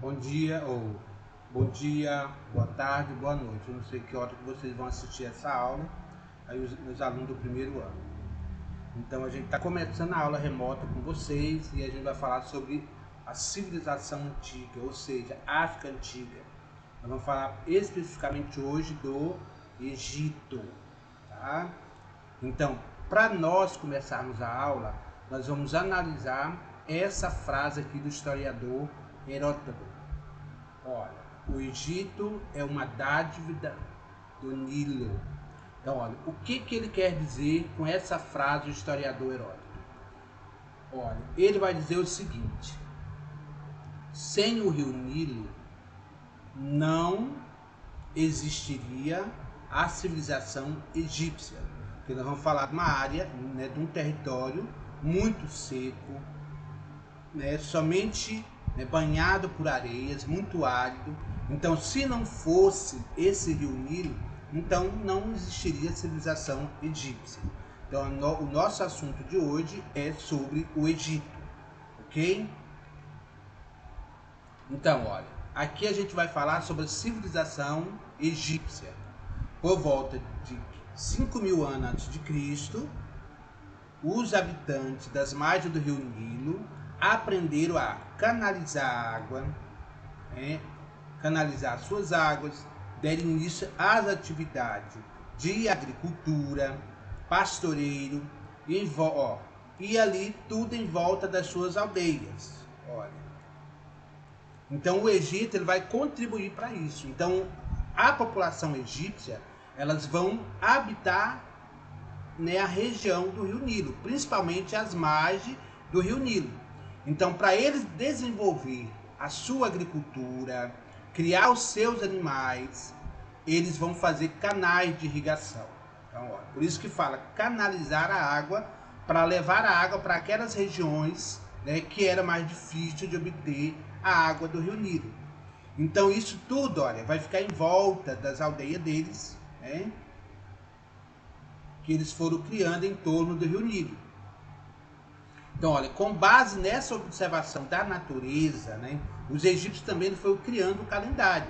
Bom dia, ou bom dia, boa tarde, boa noite. Eu não sei que hora que vocês vão assistir essa aula, aí os meus alunos do primeiro ano. Então a gente está começando a aula remota com vocês e a gente vai falar sobre a civilização antiga, ou seja, África Antiga. Nós vamos falar especificamente hoje do Egito, tá? Então, para nós começarmos a aula, nós vamos analisar essa frase aqui do historiador Heródoto. Olha, o Egito é uma dádiva do Nilo. Então, olha, o que ele quer dizer com essa frase do historiador Heródoto? Olha, ele vai dizer o seguinte: sem o rio Nilo não existiria a civilização egípcia. Porque nós vamos falar de uma área, né, de um território muito seco, né, somente banhado por areias, muito árido. Então, se não fosse esse rio Nilo, então não existiria civilização egípcia. Então, o nosso assunto de hoje é sobre o Egito, ok? Então, olha, aqui a gente vai falar sobre a civilização egípcia. Por volta de 5.000 anos antes de Cristo, os habitantes das margens do rio Nilo aprenderam a canalizar a água, canalizar suas águas, deram início às atividades de agricultura, pastoreiro, e ali tudo em volta das suas aldeias. Olha, então o Egito ele vai contribuir para isso. Então a população egípcia elas vão habitar, né, a região do rio Nilo, principalmente as margens do rio Nilo. Então, para eles desenvolver a sua agricultura, criar os seus animais, eles vão fazer canais de irrigação. Então, ó, por isso que fala canalizar a água, para levar a água para aquelas regiões, né, que era mais difícil de obter a água do rio Nilo. Então, isso tudo, olha, vai ficar em volta das aldeias deles, né, que eles foram criando em torno do rio Nilo. Então, olha, com base nessa observação da natureza, né, os egípcios também foram criando o calendário.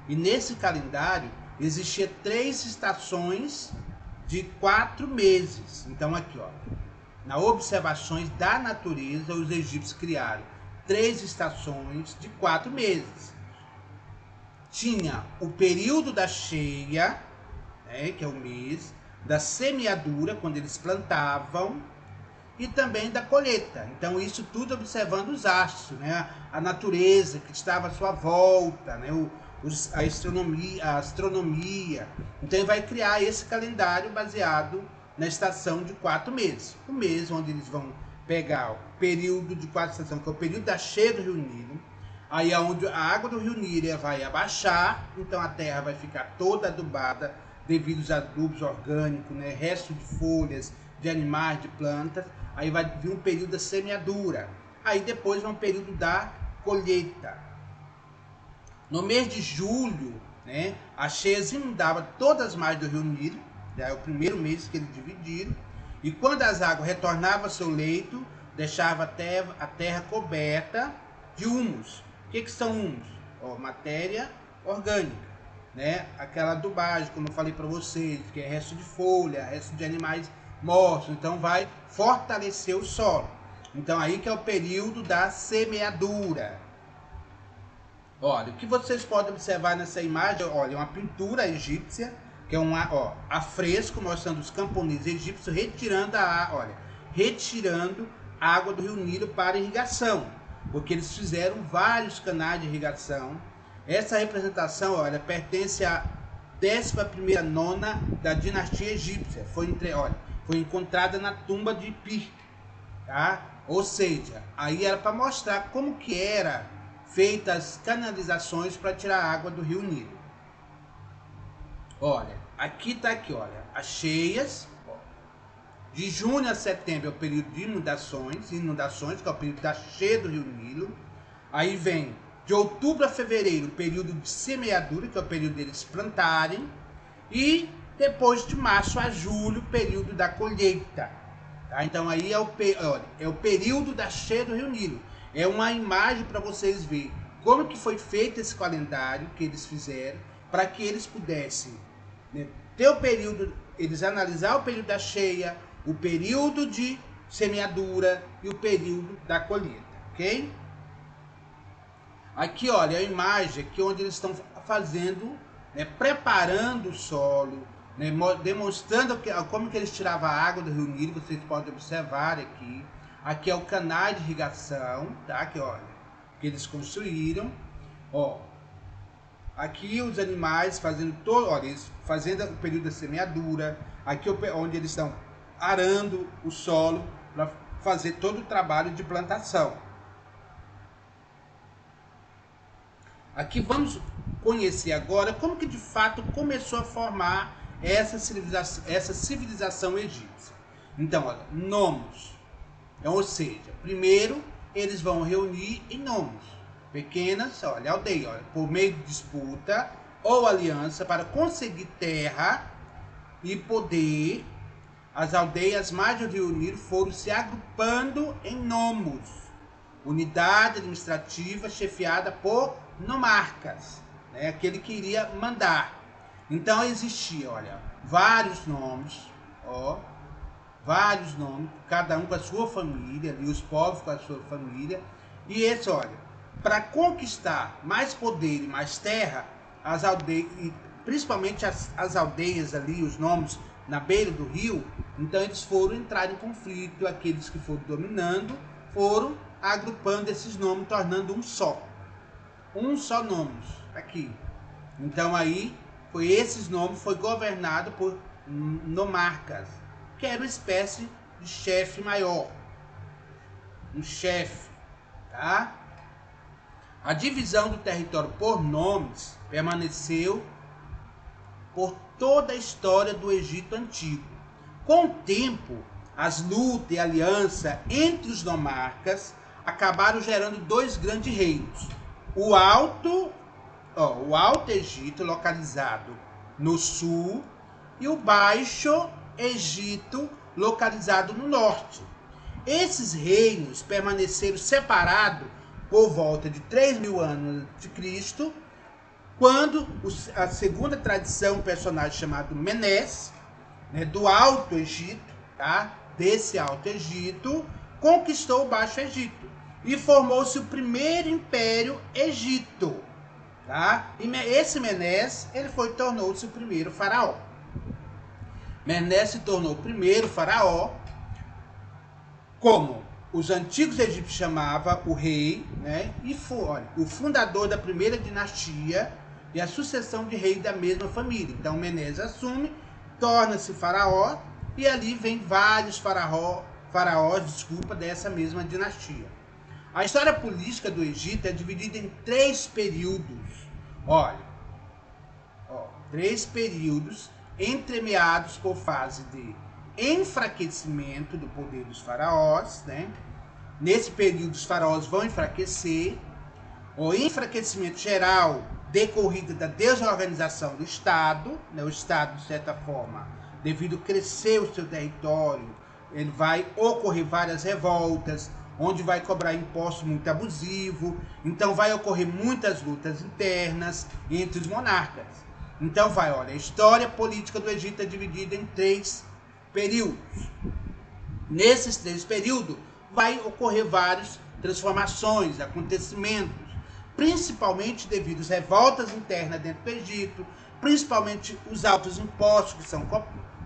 E nesse calendário existia 3 estações de 4 meses. Então, aqui, ó, na observações da natureza, os egípcios criaram 3 estações de 4 meses. Tinha o período da cheia, né, que é o mês, da semeadura, quando eles plantavam, e também da colheita. Então isso tudo observando os astros, né? A natureza que estava à sua volta, né? A astronomia. Então ele vai criar esse calendário baseado na estação de 4 meses. O mês onde eles vão pegar o período de 4 estações, que é o período da cheia do rio Nilo. Aí é onde a água do rio Nilo vai abaixar, então a terra vai ficar toda adubada devido aos adubos orgânicos, né? Resto de folhas, de animais, de plantas. Aí vai vir um período da semeadura. Aí depois vai um período da colheita. No mês de julho, né, as cheias inundavam todas as margens do rio Nilo. É o primeiro mês que eles dividiram. E quando as águas retornavam ao seu leito, deixava a terra coberta de humus. O que são humus? Matéria orgânica, né? Aquela adubagem, como eu falei para vocês, que é resto de folha, resto de animais mortos. Então vai fortalecer o solo. Então aí que é o período da semeadura. Olha, o que vocês podem observar nessa imagem, olha, uma pintura egípcia, que é a fresco, mostrando os camponeses egípcios retirando retirando a água do rio Nilo para irrigação, porque eles fizeram vários canais de irrigação. Essa representação, olha, pertence à 11ª nona da dinastia egípcia. Foi encontrada na tumba de Pi, tá? Ou seja, aí era para mostrar como que era feitas as canalizações para tirar a água do rio Nilo. Olha, aqui, olha, as cheias. De junho a setembro é o período de inundações, que é o período da cheia do rio Nilo. Aí vem de outubro a fevereiro, o período de semeadura, que é o período deles plantarem. E depois de março a julho, período da colheita. Tá? Então aí é o período da cheia do rio Nilo. É uma imagem para vocês verem como que foi feito esse calendário que eles fizeram, para que eles pudessem, né, ter o período, eles analisar o período da cheia, o período de semeadura e o período da colheita, ok? Aqui, olha, a imagem aqui onde eles estão fazendo, né, preparando o solo, né, demonstrando como que eles tiravam a água do Rio Nilo. Vocês podem observar aqui. Aqui é o canal de irrigação, tá? Aqui, olha, que eles construíram. Ó, aqui os animais fazendo todo, olha, eles fazendo o período da semeadura. Aqui onde eles estão arando o solo para fazer todo o trabalho de plantação. Aqui vamos conhecer agora como que de fato começou a formar essa civilização egípcia. Então, olha, nomos. Então, ou seja, primeiro eles vão reunir em nomos, pequenas, olha, aldeia, olha, por meio de disputa ou aliança para conseguir terra e poder. As aldeias mais do Rio Nilo foram se agrupando em nomos, unidade administrativa chefiada por nomarcas, né? Aquele que iria mandar. Então existia, olha, vários nomes, ó, vários nomes, cada um com a sua família, e os povos com a sua família. E esse, olha, para conquistar mais poder e mais terra, as aldeias, e principalmente as aldeias ali, os nomes na beira do rio, então eles foram entrar em conflito. Aqueles que foram dominando foram agrupando esses nomes, tornando um só nome aqui. Então aí foi esses nomes, foi governado por nomarcas, que era uma espécie de chefe maior, um chefe, tá? A divisão do território por nomes permaneceu por toda a história do Egito Antigo. Com o tempo, as lutas e aliança entre os nomarcas acabaram gerando dois grandes reinos. O Alto Egito, localizado no sul, e o Baixo Egito, localizado no norte. Esses reinos permaneceram separados por volta de 3.000 anos de Cristo, quando a segunda tradição, um personagem chamado Menés, né, do Alto Egito, tá? Desse Alto Egito, conquistou o Baixo Egito e formou-se o primeiro Império Egito, tá? E esse Menés, ele tornou-se o primeiro faraó. Menés se tornou o primeiro faraó, como os antigos egípcios chamavam o rei, né? E foi, olha, o fundador da primeira dinastia e a sucessão de reis da mesma família. Então Menés assume, torna-se faraó, e ali vem vários faraós, dessa mesma dinastia. A história política do Egito é dividida em 3 períodos. Olha, 3 períodos entremeados por fase de enfraquecimento do poder dos faraós, né? Nesse período os faraós vão enfraquecer. O enfraquecimento geral decorrido da desorganização do Estado, né? O Estado, de certa forma, devido a crescer o seu território, ele vai ocorrer várias revoltas, onde vai cobrar impostos muito abusivos. Então vai ocorrer muitas lutas internas entre os monarcas. Então olha, a história política do Egito é dividida em 3 períodos. Nesses 3 períodos vai ocorrer várias transformações, acontecimentos, principalmente devido às revoltas internas dentro do Egito, principalmente os altos impostos que são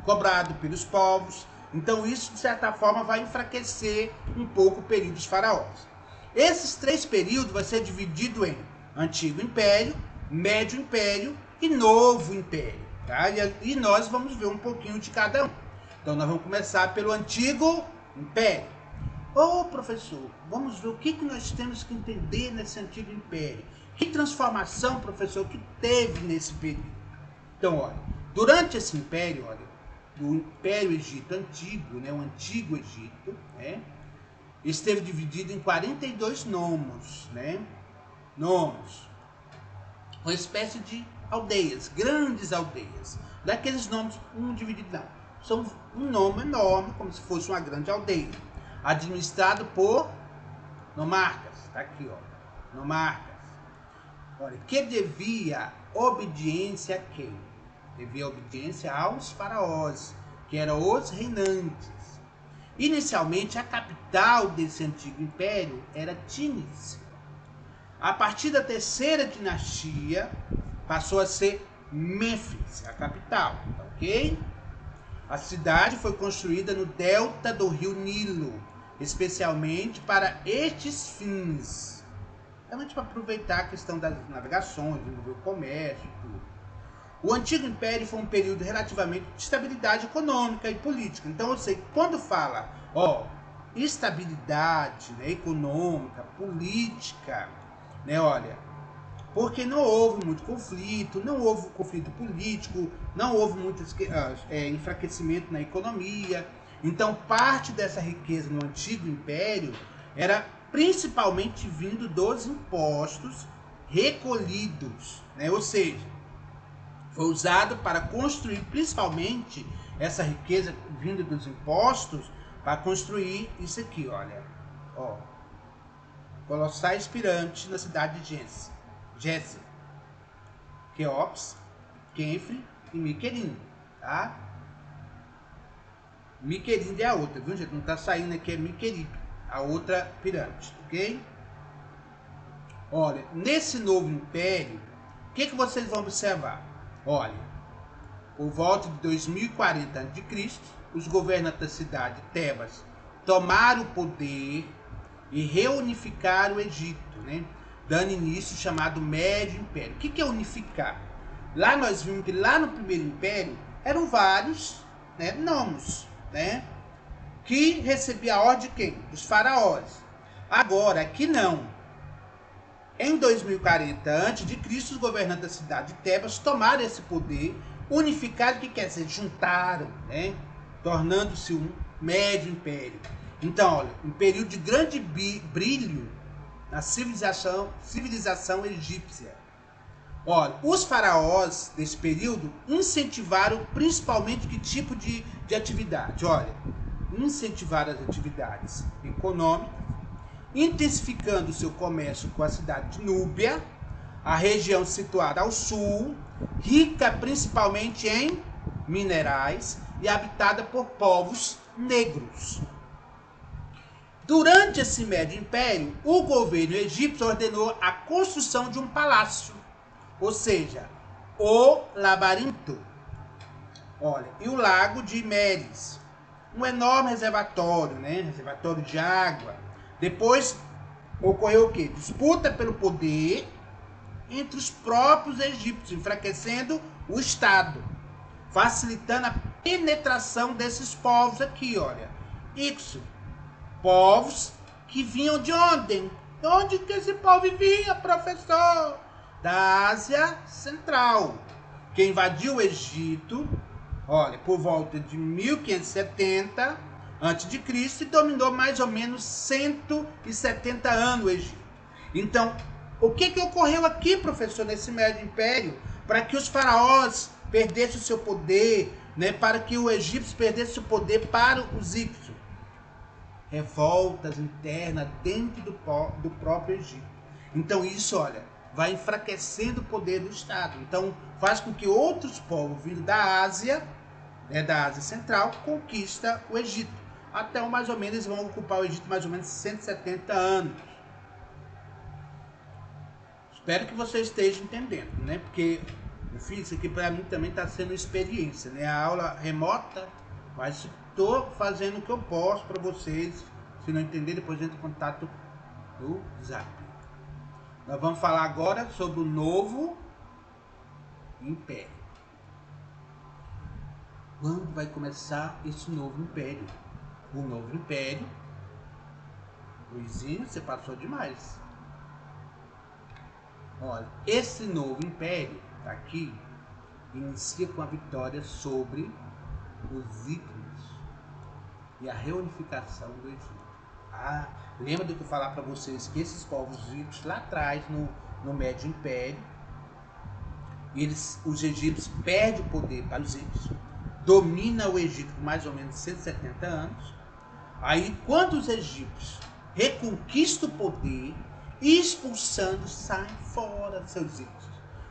cobrados pelos povos. Então isso, de certa forma, vai enfraquecer um pouco o período dos faraós. Esses 3 períodos vão ser divididos em Antigo Império, Médio Império e Novo Império. Tá? E nós vamos ver um pouquinho de cada um. Então nós vamos começar pelo Antigo Império. Professor, vamos ver o que nós temos que entender nesse Antigo Império. Que transformação, professor, que teve nesse período? Então, olha, durante esse império, olha, o Império Egito Antigo, né, o Antigo Egito, né, esteve dividido em 42 nomos, né, uma espécie de aldeias, grandes aldeias, daqueles nomes, um dividido não, são um nome enorme, como se fosse uma grande aldeia, administrado por nomarcas, tá aqui, ó, nomarcas. Olha, que devia obediência a quem? Devia obediência aos faraós, que eram os reinantes. Inicialmente, a capital desse antigo império era Tínice. A partir da terceira dinastia, passou a ser Mênfis, a capital, ok? A cidade foi construída no delta do rio Nilo, especialmente para estes fins. Realmente para aproveitar a questão das navegações, desenvolver o comércio e tudo. O Antigo Império foi um período relativamente de estabilidade econômica e política. Então, eu sei, quando fala, estabilidade, né, econômica, política, né, olha, porque não houve muito conflito, não houve conflito político, não houve muito enfraquecimento na economia. Então, parte dessa riqueza no Antigo Império era principalmente vindo dos impostos recolhidos, né? Ou seja, foi usado para construir principalmente essa riqueza vinda dos impostos para construir isso aqui, olha, colossais pirâmides na cidade de Gizeh, Quéops, Quenfre e Miquelinde, tá? Miquelinde é a outra, viu, gente? Não tá saindo aqui, é Miqueripe, a outra pirâmide, ok? Olha, nesse novo império, o que vocês vão observar? Olha, por volta de 2040 a.C., os governantes da cidade de Tebas tomaram o poder e reunificaram o Egito, né? Dando início ao chamado Médio Império. O que é unificar? Lá nós vimos que lá no primeiro império eram vários, né, nomos, né, que recebia a ordem de quem? Dos faraós. Agora, aqui não. Em 2040 a.C., os governantes da cidade de Tebas tomaram esse poder, unificaram, o que quer dizer? Juntaram, né, tornando-se um Médio Império. Então, olha, um período de grande brilho na civilização egípcia. Olha, os faraós desse período incentivaram principalmente que tipo de atividade? Olha, incentivaram as atividades econômicas, intensificando o seu comércio com a cidade de Núbia, a região situada ao sul, rica principalmente em minerais e habitada por povos negros. Durante esse Médio Império, o governo egípcio ordenou a construção de um palácio, ou seja, o labirinto. Olha, e o lago de Meres, um enorme reservatório, né? Reservatório de água. Depois ocorreu o quê? Disputa pelo poder entre os próprios egípcios, enfraquecendo o Estado, facilitando a penetração desses povos aqui, olha. Isso. Povos que vinham de onde? De onde que esse povo vinha, professor? Da Ásia Central, que invadiu o Egito, olha, por volta de 1570 a.C. e dominou mais ou menos 170 anos o Egito. Então, o que ocorreu aqui, professor, nesse Médio Império, para que os faraós perdessem o seu poder, né, para que o egípcio perdesse o poder para os ípsios? Revoltas internas dentro do próprio Egito. Então isso, olha, vai enfraquecendo o poder do Estado. Então faz com que outros povos vindo da Ásia, né, da Ásia Central, conquista o Egito. Até mais ou menos eles vão ocupar o Egito mais ou menos 170 anos. Espero que você esteja entendendo, né? Porque, enfim, isso aqui para mim também está sendo experiência, né? A aula remota, mas estou fazendo o que eu posso para vocês. Se não entender, depois entra em contato no Zap. Nós vamos falar agora sobre o novo império. Quando vai começar esse novo império? O novo império, Luizinho, você passou demais. Olha, esse novo império tá aqui, inicia com a vitória sobre os ícones e a reunificação do Egito. Lembra do que eu falar para vocês que esses povos egípcios lá atrás no Médio Império, os egípcios perdem o poder para os egípcios, domina o Egito por mais ou menos 170 anos. Aí quando os egípcios reconquistam o poder, expulsando, saem fora seus egípcios.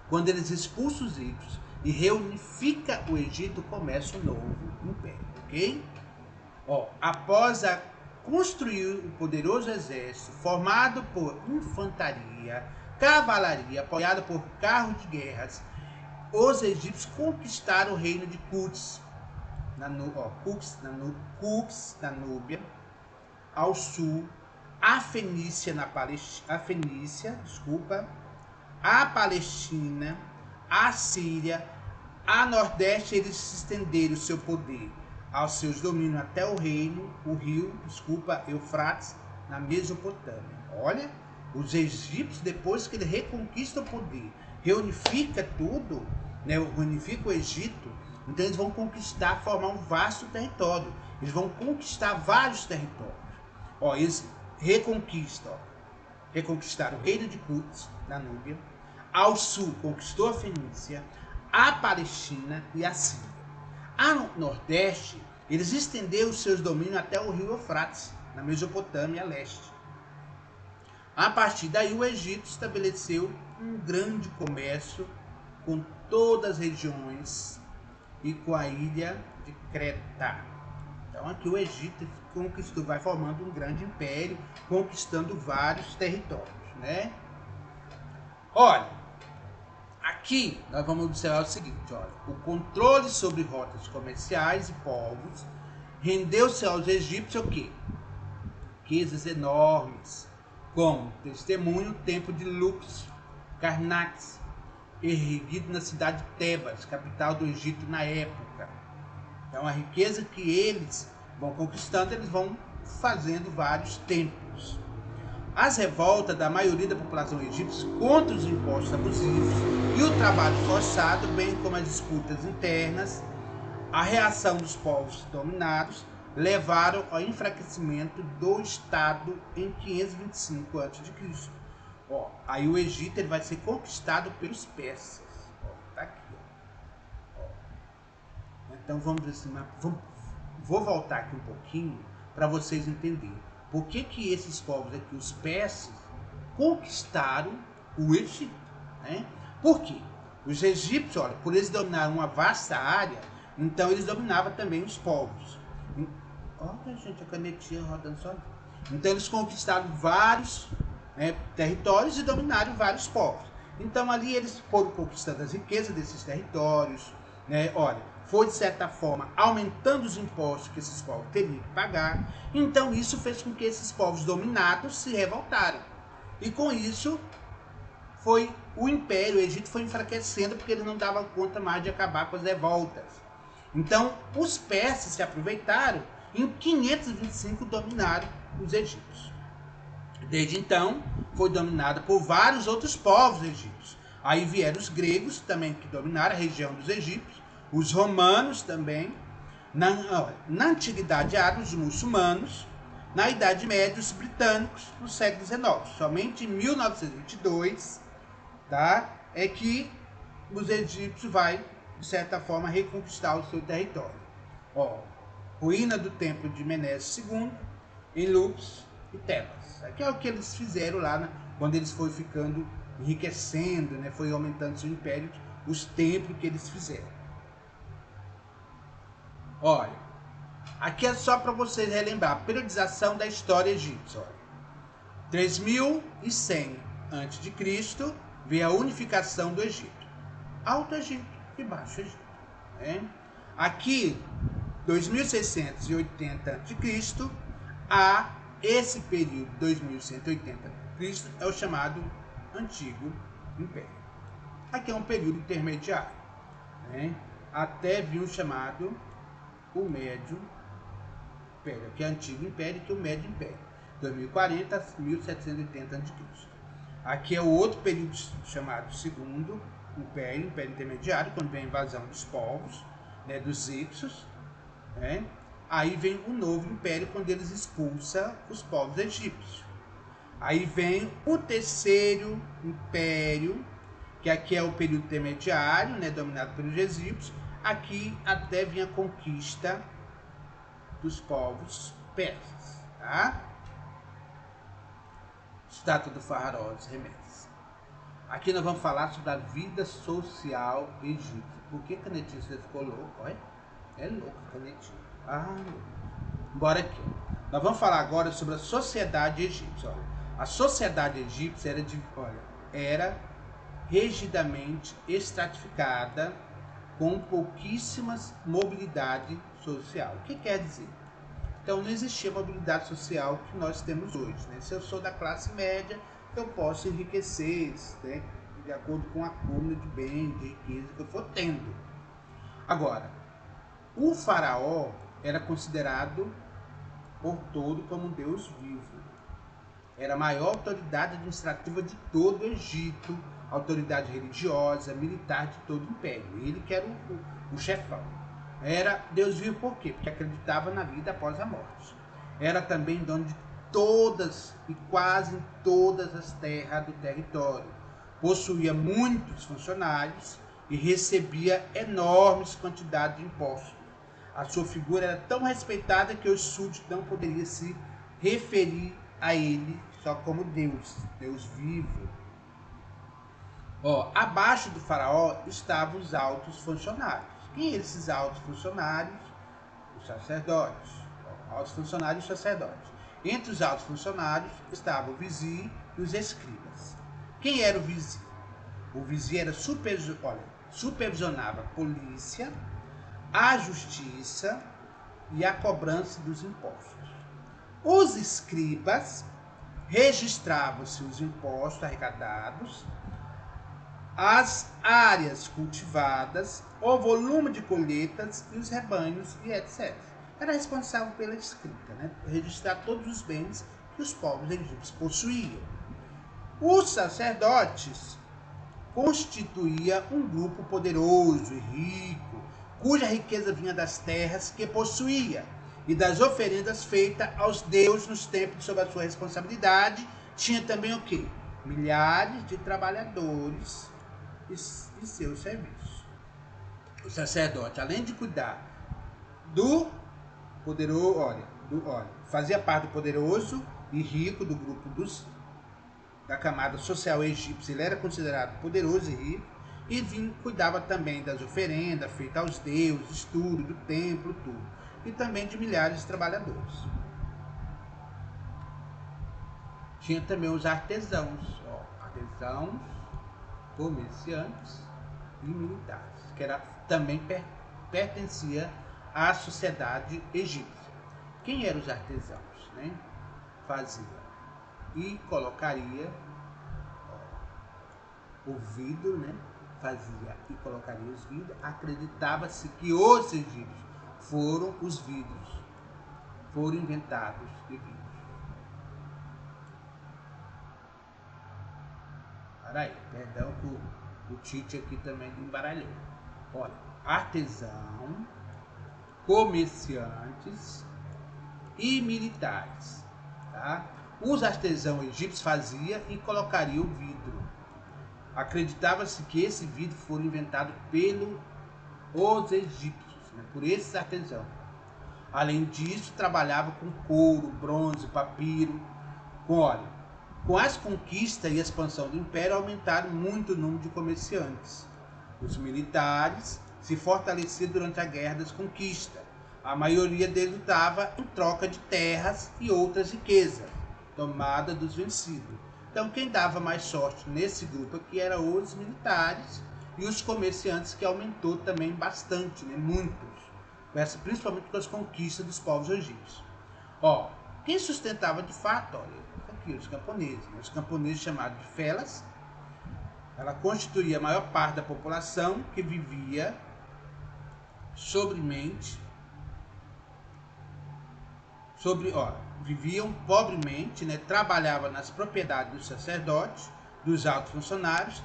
Quando eles expulsam os egípcios e reunifica o Egito, começa um novo império, ok? Após construir o poderoso exército formado por infantaria, cavalaria, apoiado por carros de guerras, os egípcios conquistaram o reino de Cups, na Núbia, ao sul, a Fenícia, a Palestina, a Síria, a nordeste. Eles estenderam o seu poder aos seus domínios até o rio Eufrates, na Mesopotâmia. Olha, os egípcios, depois que ele reconquista o poder, reunifica tudo, né, reunifica o Egito, então eles vão conquistar, formar um vasto território. Eles vão conquistar vários territórios. Eles reconquistaram o reino de Cups, na Núbia. Ao sul, conquistou a Fenícia, a Palestina e a Síria. Ao nordeste, eles estenderam os seus domínios até o rio Eufrates, na Mesopotâmia, a leste. A partir daí, o Egito estabeleceu um grande comércio com todas as regiões e com a ilha de Creta. Então, aqui o Egito vai formando um grande império, conquistando vários territórios, né? Olha, aqui nós vamos observar o seguinte, o controle sobre rotas comerciais e povos rendeu-se aos egípcios o quê? Riquezas enormes, como testemunho o templo de Luxor, Karnak, erguido na cidade de Tebas, capital do Egito na época. Então a riqueza que eles vão conquistando, eles vão fazendo vários templos. As revoltas da maioria da população egípcia contra os impostos abusivos e o trabalho forçado, bem como as disputas internas, a reação dos povos dominados, levaram ao enfraquecimento do Estado em 525 a.C. Aí o Egito ele vai ser conquistado pelos persas. Tá aqui. Então vamos ver assim, vou voltar aqui um pouquinho para vocês entenderem por que esses povos aqui, os persas, conquistaram o Egito, né? Por quê? Os egípcios, olha, por eles dominaram uma vasta área, então eles dominavam também os povos. Olha, gente, a canetinha rodando só. Então eles conquistaram vários, né, territórios e dominaram vários povos. Então ali eles foram conquistando as riquezas desses territórios, né? Olha, foi de certa forma aumentando os impostos que esses povos teriam que pagar. Então isso fez com que esses povos dominados se revoltaram. E com isso foi o império, o Egito foi enfraquecendo porque eles não davam conta mais de acabar com as revoltas. Então os persas se aproveitaram e em 525 dominaram os egípcios. Desde então foi dominada por vários outros povos egípcios. Aí vieram os gregos também, que dominaram a região dos egípcios, os romanos também, na antiguidade árabe, os muçulmanos, na Idade Média, os britânicos, no século XIX. Somente em 1922, tá, é que os egípcios vai, de certa forma, reconquistar o seu território. Ruína do templo de Menes II, em Luxor e Tebas. Aqui é o que eles fizeram lá, quando eles foram ficando enriquecendo, né, foi aumentando seu império, os templos que eles fizeram. Olha, aqui é só para vocês relembrar a periodização da história egípcia. 3100 a.C. veio a unificação do Egito. Alto Egito e Baixo Egito. Né? Aqui, 2680 a.C., a esse período, 2180 a.C., é o chamado Antigo Império. Aqui é um período intermediário, né? Até vir o chamado o Médio Império, que é o Antigo Império, que é o Médio Império, 2040 a 1780 a.C. Aqui é o outro período chamado Segundo Império, Império Intermediário, quando vem a invasão dos povos, né, dos Ixos, né? Aí vem o Novo Império, quando eles expulsam os povos egípcios. Aí vem o Terceiro Império, que aqui é o período intermediário, né, dominado pelos egípcios. Aqui até vem a conquista dos povos persas, tá? estátua do faraó dos Remeses. Aqui nós vamos falar sobre a vida social egípcia. Por que canetinha você ficou louco? Olha, é louco a canetinha. Bora aqui. Nós vamos falar agora sobre a sociedade egípcia. Olha, a sociedade egípcia era rigidamente estratificada, com pouquíssimas mobilidade social. O que quer dizer? Então não existia a mobilidade social que nós temos hoje, né? Se eu sou da classe média, eu posso enriquecer, né, de acordo com a acúmulo de bem, de riqueza que eu for tendo. Agora, o faraó era considerado por todo como um deus vivo. Era a maior autoridade administrativa de todo o Egito, autoridade religiosa, militar de todo o império. Ele que era o chefão. Era Deus vivo por quê? Porque acreditava na vida após a morte. Era também dono de todas e quase todas as terras do território. Possuía muitos funcionários e recebia enormes quantidades de impostos. A sua figura era tão respeitada que os súditos não poderiam se referir a ele só como Deus, Deus vivo. Abaixo do faraó estavam os altos funcionários. Quem eram esses altos funcionários? Os sacerdotes. Altos funcionários e sacerdotes. Entre os altos funcionários estavam o vizir e os escribas. Quem era o vizir? O vizir era supervisionava a polícia, a justiça e a cobrança dos impostos. Os escribas registravam-se os impostos arrecadados, as áreas cultivadas, o volume de colheitas e os rebanhos e etc. Era responsável pela escrita, né? Registrar todos os bens que os povos egípcios possuíam. Os sacerdotes constituíam um grupo poderoso e rico, cuja riqueza vinha das terras que possuía e das oferendas feitas aos deuses nos templos sob a sua responsabilidade. Tinha também o quê? Milhares de trabalhadores e seus serviços. O sacerdote, além de cuidar do poderoso, fazia parte do poderoso e rico do grupo da camada social egípcia. Ele era considerado poderoso e rico e cuidava também das oferendas feitas aos deuses, estudo do templo, tudo. E também de milhares de trabalhadores. Tinha também os artesãos, artesãos, comerciantes e militares, que também pertencia à sociedade egípcia. Quem eram os artesãos? Né? Fazia e colocaria o vidro, né? Fazia e colocaria os vidros. Acreditava-se que os egípcios os vidros foram inventados de vidro. Peraí, perdão que o Tite aqui também embaralhou. Olha, artesão, comerciantes e militares, tá? Os artesãos egípcios faziam e colocariam o vidro. Acreditava-se que esse vidro foi inventado pelos egípcios, né? Por esses artesãos. Além disso, trabalhava com couro, bronze, papiro, com óleo. Com as conquistas e a expansão do império, aumentaram muito o número de comerciantes. Os militares se fortaleciam durante a Guerra das Conquistas. A maioria deles lutava em troca de terras e outras riquezas, tomada dos vencidos. Então, quem dava mais sorte nesse grupo aqui eram os militares e os comerciantes, que aumentou também bastante, né? Muitos. Principalmente com as conquistas dos povos egípcios. Quem sustentava de fato, aqui os camponeses. Né? Os camponeses chamados de felas. Ela constituía a maior parte da população, que vivia viviam pobremente, né? Trabalhavam nas propriedades dos sacerdotes, dos altos funcionários,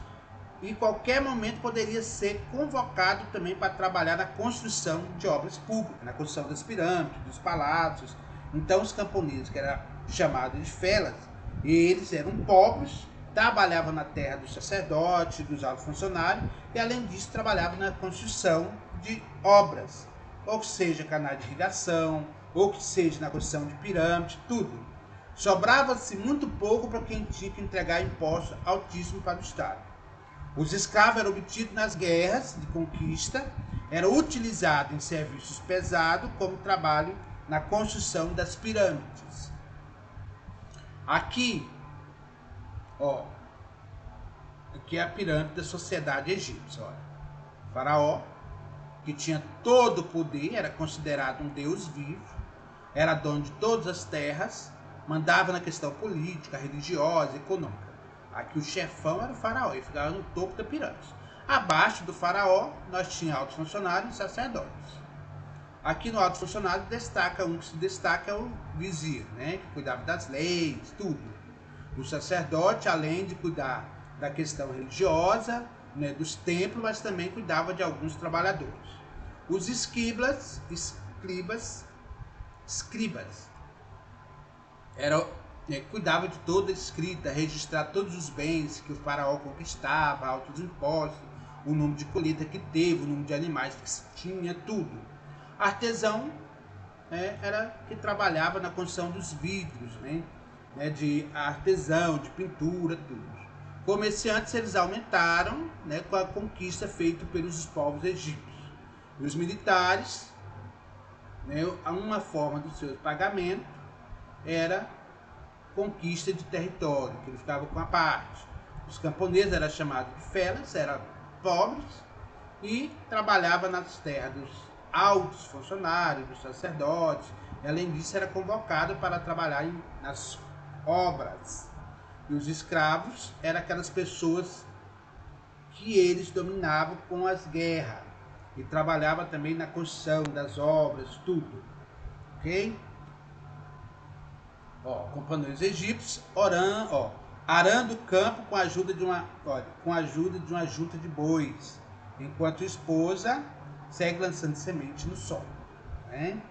e em qualquer momento poderia ser convocado também para trabalhar na construção de obras públicas, na construção das pirâmides, dos palácios. Então os camponeses, que eram chamados de felas, eles eram pobres, trabalhavam na terra dos sacerdotes, dos altos funcionários, e além disso trabalhavam na construção de obras, ou que seja canais de irrigação, ou que seja na construção de pirâmides, tudo. Sobrava-se muito pouco para quem tinha que entregar impostos altíssimos para o Estado. Os escravos eram obtidos nas guerras de conquista, eram utilizados em serviços pesados, como trabalho na construção das pirâmides. Aqui é a pirâmide da sociedade egípcia. Olha. O faraó, que tinha todo o poder, era considerado um deus vivo, era dono de todas as terras, mandava na questão política, religiosa, econômica. Aqui o chefão era o faraó, ele ficava no topo da pirâmide. Abaixo do faraó, nós tínhamos altos funcionários e sacerdotes. Aqui no alto funcionário um que se destaca é o vizir, né, que cuidava das leis, tudo. O sacerdote, além de cuidar da questão religiosa, né, dos templos, mas também cuidava de alguns trabalhadores. Os escribas cuidava de toda a escrita, registrar todos os bens que o faraó conquistava, altos impostos, o número de colheita que teve, o número de animais que tinha, tudo. Artesão era que trabalhava na construção dos vidros, né, de artesão, de pintura, tudo. Comerciantes eles aumentaram, né, com a conquista feita pelos povos egípcios. E os militares, né, uma forma do seu pagamento era conquista de território, que eles ficavam com a parte. Os camponeses eram chamados de felas, eram pobres e trabalhavam nas terras dos altos funcionários, dos sacerdotes. E, além disso, era convocado para trabalhar nas obras. E os escravos eram aquelas pessoas que eles dominavam com as guerras e trabalhavam também na construção das obras, tudo. Ok? Companheiros egípcios arando o campo com a ajuda de uma junta de bois, enquanto a esposa segue lançando semente no solo, né?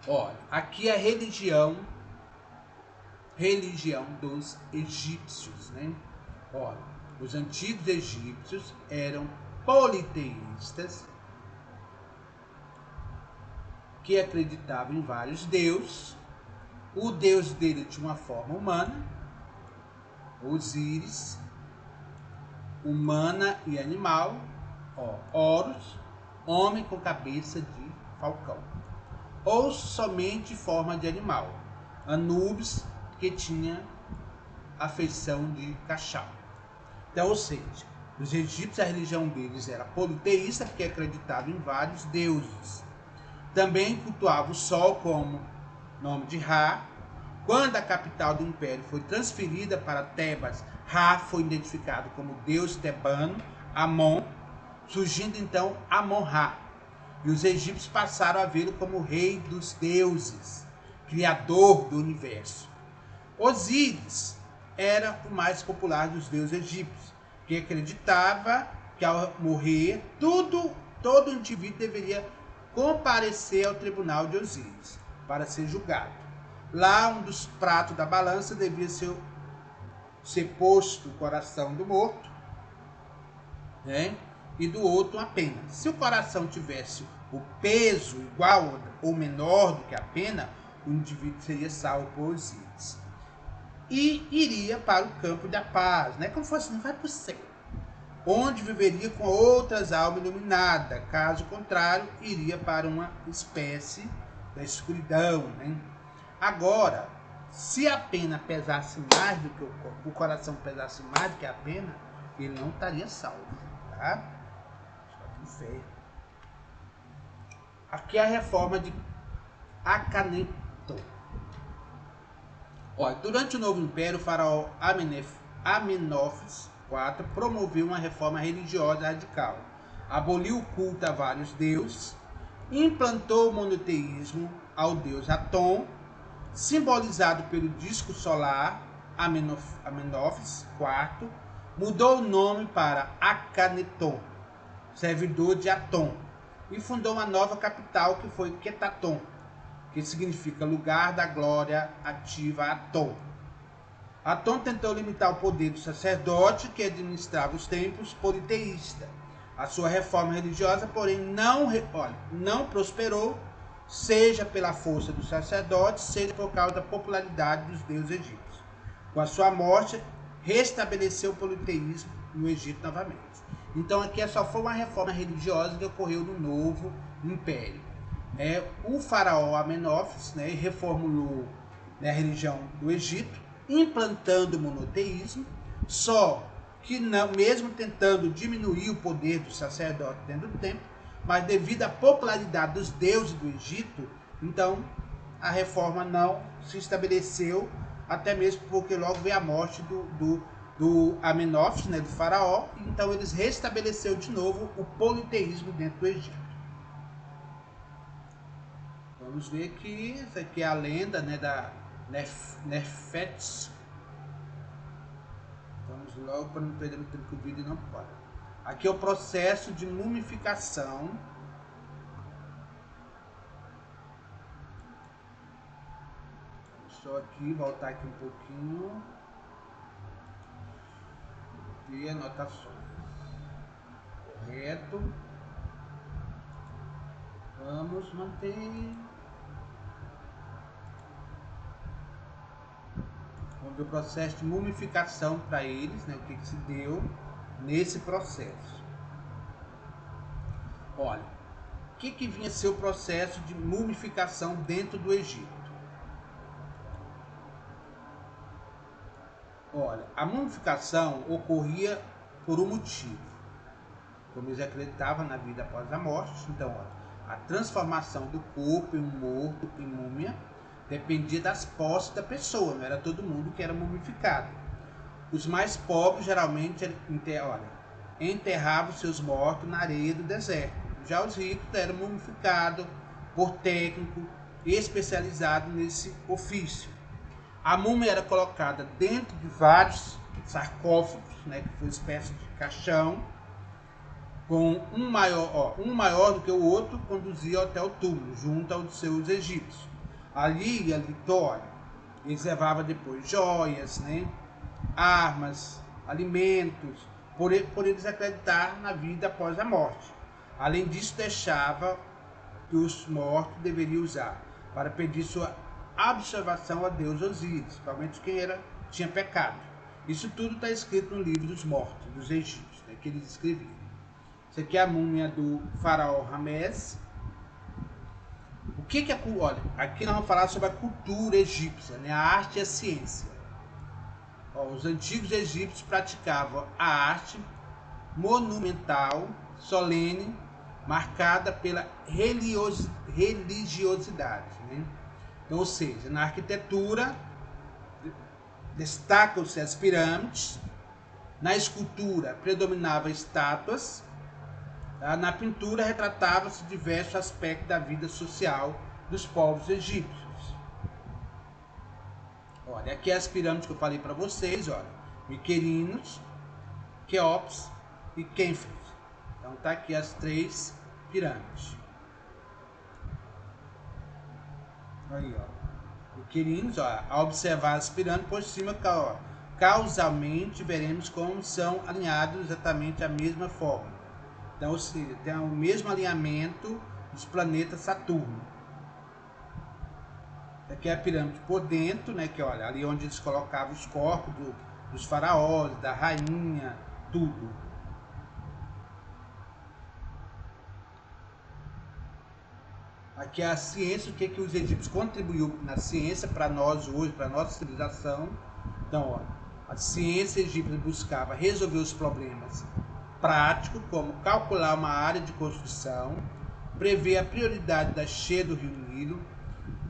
Olha, aqui é a religião dos egípcios, né? Olha, os antigos egípcios eram politeístas, que acreditavam em vários deuses. O deus dele tinha uma forma humana, Osíris, humana e animal, Horus, homem com cabeça de falcão, ou somente forma de animal, Anubis, que tinha a feição de cachau. Então, ou seja, os egípcios, a religião deles era politeísta, porque acreditavam em vários deuses. Também cultuava o sol como nome de Ra. Quando a capital do império foi transferida para Tebas, Ra foi identificado como deus tebano, Amon, surgindo então Amon-Ra. E os egípcios passaram a vê-lo como rei dos deuses, criador do universo. Osíris era o mais popular dos deuses egípcios, que acreditava que ao morrer, todo indivíduo deveria comparecer ao tribunal de Osíris para ser julgado. Lá, um dos pratos da balança devia ser posto o coração do morto, né? E do outro a pena. Se o coração tivesse o peso igual ou menor do que a pena, o indivíduo seria salvo por Osíris e iria para o campo da paz, né? Como fosse, não vai para o céu, onde viveria com outras almas iluminadas. Caso contrário, iria para uma espécie da escuridão, né? Agora, se a pena pesasse mais do que o coração pesasse mais do que a pena, ele não estaria salvo, tá? Inferno. Aqui é a reforma de Acaneton. Olha, durante o Novo Império, o faraó Amenófis IV promoveu uma reforma religiosa radical. Aboliu o culto a vários deuses, implantou o monoteísmo ao deus Atom, simbolizado pelo disco solar. Amenófis IV mudou o nome para Acaneton, servidor de Atom, e fundou uma nova capital que foi Quetaton, que significa lugar da glória ativa Atom. Atom tentou limitar o poder do sacerdote que administrava os templos politeístas. A sua reforma religiosa, porém, não prosperou, seja pela força dos sacerdotes, seja por causa da popularidade dos deuses egípcios. Com a sua morte, restabeleceu o politeísmo no Egito novamente. Então aqui só foi uma reforma religiosa que ocorreu no novo império. O faraó Amenófis, né, reformulou, né, a religião do Egito, implantando o monoteísmo, só que não, mesmo tentando diminuir o poder do sacerdote dentro do templo, mas devido à popularidade dos deuses do Egito, então a reforma não se estabeleceu, até mesmo porque logo veio a morte do Amenófis, né, do faraó, então eles restabeleceram de novo o politeísmo dentro do Egito. Vamos ver que essa aqui é a lenda, né, da Nefetes. Vamos logo para não perder muito tempo que o vídeo não pode. Aqui é o processo de mumificação. Vamos só aqui, voltar aqui um pouquinho. E anotações. Correto. Vamos manter. Vamos ver o processo de mumificação para eles, né? O que se deu nesse processo. Olha, o que vinha a ser o processo de mumificação dentro do Egito? Olha, a mumificação ocorria por um motivo. Como eles acreditavam na vida após a morte, então, olha, a transformação do corpo em um morto, em múmia, dependia das posses da pessoa, não era todo mundo que era mumificado. Os mais pobres geralmente enterravam seus mortos na areia do deserto. Já os ricos eram mumificados por técnico especializado nesse ofício. A múmia era colocada dentro de vários sarcófagos, né, que foi uma espécie de caixão, com um maior do que o outro, conduzia até o túmulo, junto aos seus egípcios. Ali, eles levavam depois joias, né, armas, alimentos, por eles acreditar na vida após a morte. Além disso, deixava que os mortos deveriam usar para pedir sua observação a Deus Osíris, principalmente quem tinha pecado. Isso tudo está escrito no livro dos mortos, dos egípcios, né, que eles escreviam. Isso aqui é a múmia do faraó Ramés. O que é, olha, aqui nós vamos falar sobre a cultura egípcia, né, a arte e a ciência. Os antigos egípcios praticavam a arte monumental, solene, marcada pela religiosidade, né? Então, ou seja, na arquitetura destacam-se as pirâmides, na escultura predominavam estátuas, na pintura retratavam-se diversos aspectos da vida social dos povos egípcios. Olha, aqui as pirâmides que eu falei para vocês, olha, Miquerinos, Quéops e Khénfres. Então tá aqui as 3 pirâmides. Aí, ó. Miquerinos, ó, ao observar as pirâmides por cima, ó, causalmente veremos como são alinhados exatamente a mesma forma. Então, ou seja, tem o mesmo alinhamento dos planetas Saturno. Aqui é a pirâmide por dentro, né? Que olha, ali onde eles colocavam os corpos dos faraós, da rainha, tudo. Aqui é a ciência, o que os egípcios contribuiu na ciência para nós hoje, para a nossa civilização. Então, ó, a ciência egípcia buscava resolver os problemas práticos, como calcular uma área de construção, prever a prioridade da cheia do rio Nilo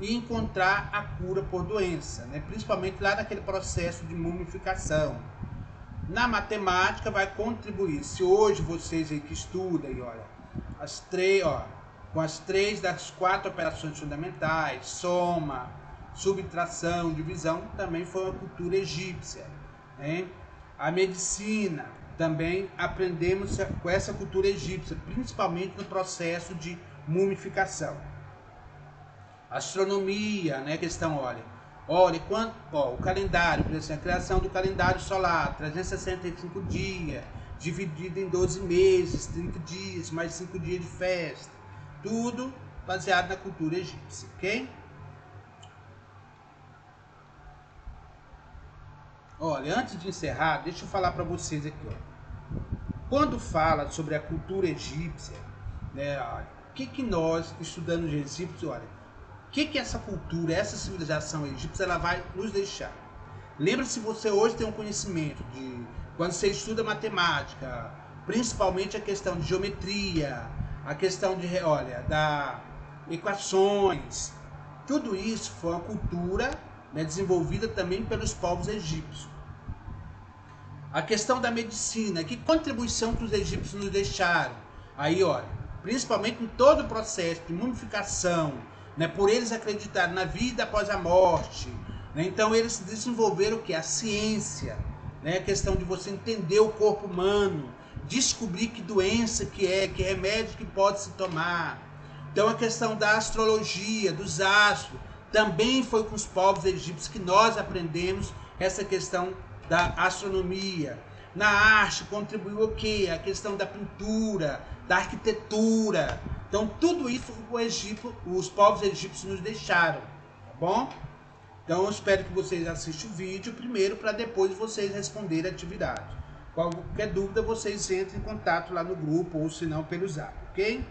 e encontrar a cura por doença, né? Principalmente lá naquele processo de mumificação. Na matemática vai contribuir. Se hoje vocês aí que estudam, aí, olha, com as 3 das 4 operações fundamentais, soma, subtração, divisão, também foi uma cultura egípcia, né? A medicina, também aprendemos com essa cultura egípcia, principalmente no processo de mumificação. Astronomia, né, questão, olha, o calendário, por exemplo, a criação do calendário solar, 365 dias, dividido em 12 meses, 30 dias, mais 5 dias de festa. Tudo baseado na cultura egípcia, ok? Olha, antes de encerrar, deixa eu falar para vocês aqui, ó. Quando fala sobre a cultura egípcia, né, o que nós, estudando os egípcios, olha, o que essa cultura, essa civilização egípcia, ela vai nos deixar? Lembra-se, você hoje tem um conhecimento de, quando você estuda matemática, principalmente a questão de geometria, a questão de, olha, da equações, tudo isso foi uma cultura, né, desenvolvida também pelos povos egípcios. A questão da medicina, que contribuição que os egípcios nos deixaram? Aí, olha, principalmente em todo o processo de mumificação, né, por eles acreditarem na vida após a morte, né, então eles desenvolveram o que? A ciência, né, a questão de você entender o corpo humano, descobrir que doença que remédio que pode se tomar. Então a questão da astrologia, dos astros, também foi com os povos egípcios que nós aprendemos essa questão da astronomia. Na arte contribuiu o quê? A questão da pintura, da arquitetura. Então tudo isso os povos egípcios nos deixaram, tá bom? Então eu espero que vocês assistam o vídeo primeiro para depois vocês responderem a atividade. Qualquer dúvida vocês entrem em contato lá no grupo ou se não pelo zap, ok?